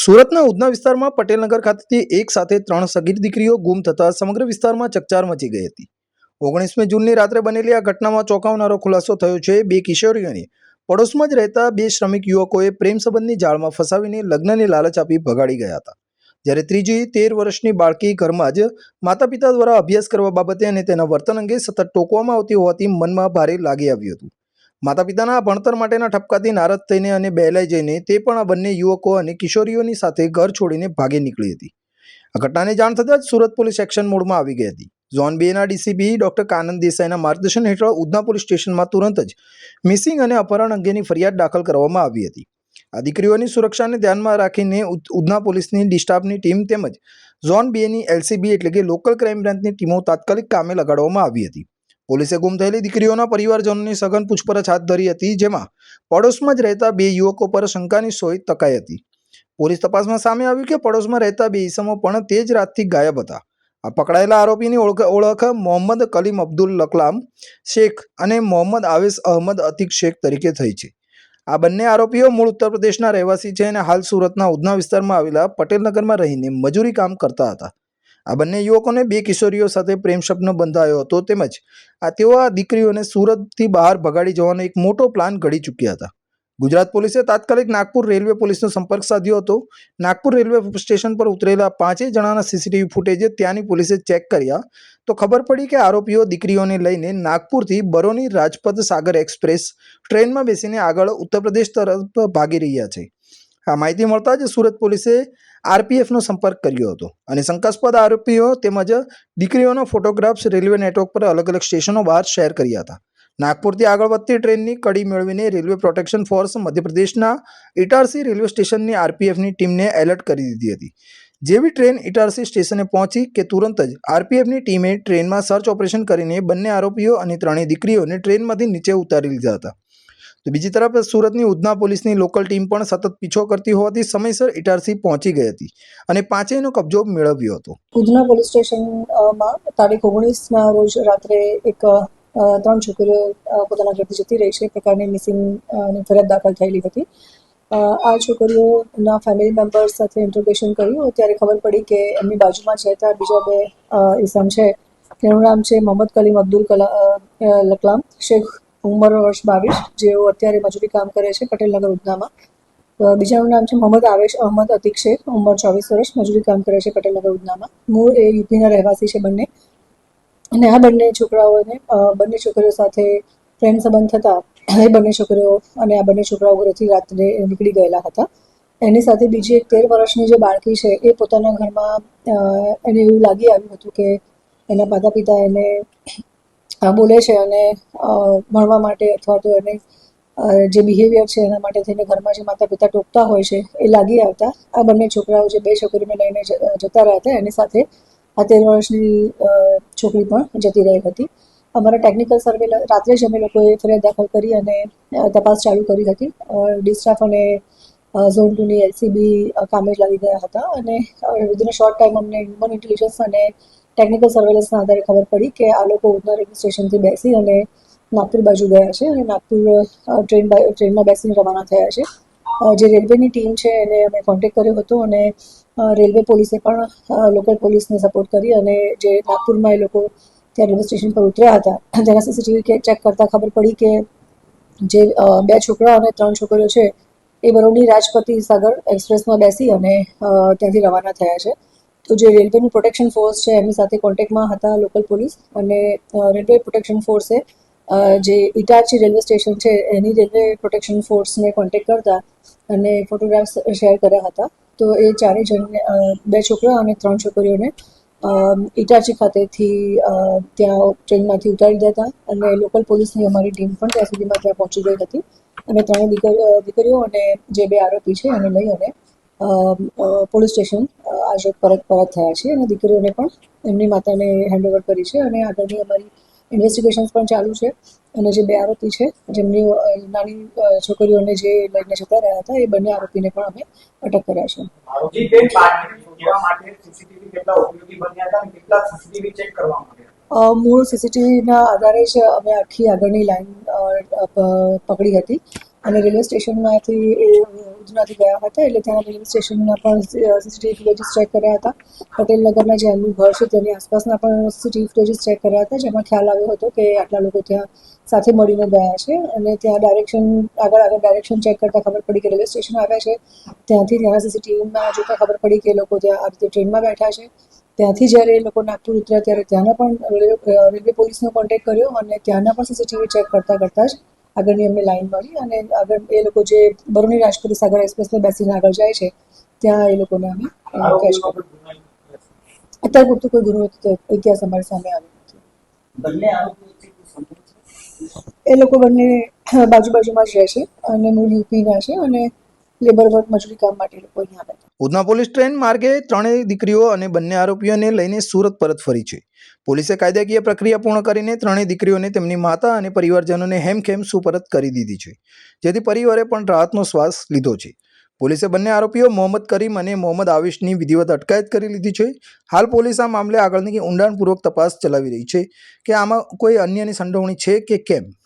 સુરતના ઉધના વિસ્તારમાં પટેલનગર ખાતેથી એક સાથે 3 સગીર દીકરીઓ ગુમ થતા સમગ્ર વિસ્તારમાં ચકચાર મચી ગઈ હતી। 19મી જૂનની રાત્રે બનેલી આ ઘટનામાં ચોંકાવનારો ખુલાસો થયો છે। 2 કિશોરીઓને પડોશમાં જ રહેતા 2 શ્રમિક યુવકોએ પ્રેમ સંબંધની જાળમાં ફસાવીને લગ્નની લાલચ આપી ભગાડી ગયા હતા, જ્યારે ત્રીજી 13 વર્ષની બાળકી ઘરમાં જ માતા પિતા દ્વારા અભ્યાસ કરવા બાબતે અને તેના વર્તન અંગે સતત ટોકવામાં આવતી હોવાથી મનમાં ભારે લાગી આવ્યું હતું। માતા પિતાના ભણતર માટેના ઠપકાથી નારાજ થઈને અને બહેલાઈ જઈને તે પણ આ બંને યુવકો અને કિશોરીઓની સાથે ઘર છોડીને ભાગી નીકળી હતી। આ ઘટનાની જાણ થતાં જ સુરત પોલીસ એક્શન મોડમાં આવી ગઈ હતી। ઝોન 2 ના ડીસીપી ડોક્ટર કાનન દેસાઈના માર્ગદર્શન હેઠળ ઉધના પોલીસ સ્ટેશનમાં તુરંત જ મિસિંગ અને અપહરણ અંગેની ફરિયાદ દાખલ કરવામાં આવી હતી। આ દીકરીઓની સુરક્ષાને ધ્યાનમાં રાખીને ઉધના પોલીસની ડિસ્ટાફની ટીમ તેમજ ઝોન 2 ની એલસીબી એટલે કે લોકલ ક્રાઇમ બ્રાન્ચની ટીમો તાત્કાલિક કામે લગાડવામાં આવી હતી। પોલીસે ગુમ થયેલી દીકરીઓના પરિવારજનોની સઘન પૂછપરછ હાથ ધરી હતી, જેમાં પડોશમાં જ રહેતા 2 યુવકો પર શંકાની સોય તકાઈ હતી। પોલીસ તપાસમાં સામે આવ્યું કે પડોશમાં રહેતા 2 ઈસમો પણ તે જ રાતથી ગાયબ હતા। આ પકડાયેલા આરોપીની ઓળખ મોહમ્મદ કલીમ અબ્દુલ લકલામ શેખ અને મોહમ્મદ આવેશ અહમદ અતીક શેખ તરીકે થઈ છે। આ બંને આરોપીઓ મૂળ ઉત્તર પ્રદેશના રહેવાસી છે અને હાલ સુરતના ઉધના વિસ્તારમાં આવેલા પટેલનગરમાં રહીને મજૂરી કામ કરતા હતા। આ બંને યુવકોને 2 કિશોરીઓ સાથે પ્રેમ સંબંધ બંધાયો હતો, તેમજ તેઓ આ દીકરીઓને સુરતથી બહાર ભગાડી જવાનો એક મોટો પ્લાન ઘડી ચૂક્યા હતા। ગુજરાત પોલીસે તાત્કાલિક નાગપુર રેલવે પોલીસનો સંપર્ક સાધ્યો હતો। નાગપુર રેલવે સ્ટેશન પર ઉતરેલા 5 જણાના સીસીટીવી ફૂટેજ ત્યાંની પોલીસે ચેક કર્યા તો ખબર પડી કે આરોપીઓ દીકરીઓને લઈને નાગપુરથી બરોની રાજપથ સાગર એક્સપ્રેસ ટ્રેનમાં બેસીને આગળ ઉત્તર પ્રદેશ તરફ ભાગી રહ્યા છે। આ માહિતી મળતા જ સુરત પોલીસે આરપીએફનો સંપર્ક કર્યો હતો અને શંકાસ્પદ આરોપીઓ તેમજ દીકરીઓના ફોટોગ્રાફ્સ રેલવે નેટવર્ક પર અલગ અલગ સ્ટેશનો બહાર શેર કર્યા હતા। નાગપુરથી આગળ વધતી ટ્રેનની કડી મેળવીને રેલવે પ્રોટેક્શન ફોર્સ મધ્યપ્રદેશના ઇટારસી રેલવે સ્ટેશનની આરપીએફની ટીમને એલર્ટ કરી દીધી હતી। જેવી ટ્રેન ઇટારસી સ્ટેશને પહોંચી કે તુરંત જ આરપીએફની ટીમે ટ્રેનમાં સર્ચ ઓપરેશન કરીને બંને આરોપીઓ અને 3 દીકરીઓને ટ્રેનમાંથી નીચે ઉતારી લીધા હતા। તો બીજી તરફ સુરતની ઉધના પોલીસની લોકલ ટીમ પણ સતત પીછો કરતી હોવાથી સમયસર ઇટારસી પહોંચી ગઈ હતી અને 5નો કબજો મેળવ્યો હતો। ઉધના પોલીસ સ્ટેશનમાં તારીખ 19ના રોજ રાત્રે એક 3 છોકરીઓ પોતાના ઘરથી જતી રહી છે એ પ્રકારની મિસિંગની ફરિયાદ દાખલ થયેલી હતી। આ છોકરીઓના ફેમિલી મેમ્બર્સ સાથે ઇન્ટ્રોગેશન કર્યું ત્યારે ખબર પડી કે એમની બાજુમાં જ રહેતા બીજા 2 ઈસમ છે, તેનું નામ છે મોહમ્મદ કલીમ અબ્દુલ લકલામ શેખ, ઉંમર વર્ષ 22, જેઓ અત્યારે મજૂરી કામ કરે છે પટેલનગર ઉધનામાં। બીજાનું નામ છે મોહમ્મદ આવેશ અહમદ અતીક શેખ, ઉંમર 24 વર્ષ, મજૂરી કામ કરે છે પટેલનગર ઉધનામાં। મૂળ એ યુપીના રહેવાસી છે બંને, અને આ બંને છોકરાઓને બંને છોકરીઓ સાથે પ્રેમ સંબંધ થતા એ બંને છોકરીઓ અને આ બંને છોકરાઓ ઘરેથી રાત્રે નીકળી ગયેલા હતા। એની સાથે બીજી એક 13 વર્ષની જે બાળકી છે એ પોતાના ઘરમાં એને એવું લાગી આવ્યું હતું કે એના માતા પિતા એને બોલે છે અને ભણવા માટે અથવા તો એને જે બિહેવિયર છે એના માટે થઈને ઘરમાં જે માતા પિતા ટોકતા હોય છે એ લાગી આવતા આ બંને છોકરાઓ જે 2 છોકરીઓને લઈને જતા રહ્યા હતા એની સાથે આ 13 વર્ષની છોકરી પણ જતી રહી હતી। અમારા ટેકનિકલ સર્વે રાત્રે જ અમે લોકોએ ફરિયાદ દાખલ કરી અને તપાસ ચાલુ કરી હતી। ડિસ્ટાફ અને ઝોન 2 ની એલસીબી કામે જ લાગી ગયા હતા અને વિધિન અ શોર્ટ ટાઈમ અમને હ્યુમન ઇન્ટેલિજન્સ અને ટેકનિકલ સર્વેલન્સના આધારે ખબર પડી કે આ લોકો ઉધના રેલવે સ્ટેશનથી બેસી અને નાગપુર બાજુ ગયા છે અને નાગપુર ટ્રેનમાં બેસીને રવાના થયા છે। જે રેલવેની ટીમ છે એને અમે કોન્ટેક્ટ કર્યો હતો અને રેલવે પોલીસે પણ લોકલ પોલીસને સપોર્ટ કરી અને જે નાગપુરમાં એ લોકો ત્યાં રેલવે સ્ટેશન પર ઉતર્યા હતા તેના સીસીટીવી ચેક કરતાં ખબર પડી કે જે 2 છોકરા અને 3 છોકરીઓ છે એ બરોની રાજપતિ સાગર એક્સપ્રેસમાં બેસી અને ત્યાંથી રવાના થયા છે। તો જે રેલવેનું પ્રોટેક્શન ફોર્સ છે એમની સાથે કોન્ટેક્ટમાં હતા લોકલ પોલીસ અને રેલવે પ્રોટેક્શન ફોર્સે જે ઇટારસી રેલવે સ્ટેશન છે એની રેલવે પ્રોટેક્શન ફોર્સને કોન્ટેક્ટ કરતા અને ફોટોગ્રાફ્સ શેર કર્યા હતા। તો એ 4 જણને 2 છોકરા અને 3 છોકરીઓને ઇટારસી ખાતેથી ત્યાં ટ્રેનમાંથી ઉતારી દેતા અને લોકલ પોલીસની અમારી ટીમ પણ ત્યાં સુધીમાં ત્યાં પહોંચી ગઈ હતી અને 3 દીકરીઓ અને જે 2 આરોપી છે એને લઈ અને પોલીસ સ્ટેશન આજે પરત થયા છે અને દીકરીઓને પણ એમની માતાને હેન્ડઓવર કરી છે અને આગળની અમારી ઇન્વેસ્ટિગેશન્સ પણ ચાલુ છે અને જે 2 આરોપી છે જેમની નાની છોકરીઓને જે લઈને જતા રહ્યા હતા એ બંને આરોપીને પણ અમે અટક કર્યા છે। મૂળ સીસીટીવીના આધારે જ અમે આખી આગળની લાઈન પકડી હતી અને રેલવે સ્ટેશનમાંથી એ ઉધનાથી ગયા હતા, એટલે ત્યાંના રેલવે સ્ટેશનના પણ સીસીટીવી ફૂટેજીસ ચેક કર્યા હતા. પટેલ નગરના જે એમનું ઘર છે તેની આસપાસના પણ સીસીટીવી ફૂટેજીસ ચેક કર્યા હતા, જેમાં ખ્યાલ આવ્યો હતો કે આટલા લોકો ત્યાં સાથે મળીને ગયા છે અને ત્યાં આગળ ડાયરેક્શન ચેક કરતાં ખબર પડી કે રેલવે સ્ટેશન આવ્યા છે. ત્યાંથી ત્યાંના સીસીટીવીમાં જોતાં ખબર પડી કે એ લોકો ત્યાં આ રીતે ટ્રેનમાં બેઠા છે. ત્યાંથી જ્યારે એ લોકો નાગપુર ઉતર્યા ત્યારે ત્યાંના પણ રેલવે પોલીસનો કોન્ટેક્ટ કર્યો અને ત્યાંના પણ સીસીટીવી ચેક કરતાં જ આગળની અમને લાઈન મળી અને આગળ એ લોકો જે બરૌની રાજપુરી સાગર એક્સપ્રેસમાં બેસીને આગળ જાય છે ત્યાં એ લોકોને અમે કેચ કર્યો. અત્યારે પૂરતું કોઈ ગુનો ઇતિહાસ અમારી સામે આવ્યો નથી. એ લોકો બંને બાજુમાં જ રહે છે અને મૂળ યુપીના છે અને લેબર વર્ક મજૂરી કામ માટે એ લોકો અહીંયા આવ્યા હતા. ઉધના પોલીસ ટ્રેન માર્ગે ત્રણેય દીકરીઓ અને બંને આરોપીઓને લઈને સુરત પરત ફરી છે. પોલીસે કાયદાકીય પ્રક્રિયા પૂર્ણ કરીને ત્રણેય દીકરીઓને તેમની માતા અને પરિવારજનોને હેમખેમ સુપરત કરી દીધી છે, જેથી પરિવારે પણ રાહતનો શ્વાસ લીધો છે. પોલીસે બંને આરોપીઓ મોહમ્મદ કરીમ અને મોહમ્મદ આવિશની વિધિવત અટકાયત કરી લીધી છે. હાલ પોલીસ આ મામલે આગળની ઊંડાણપૂર્વક તપાસ ચલાવી રહી છે કે આમાં કોઈ અન્યની સંડોવણી છે કે કેમ.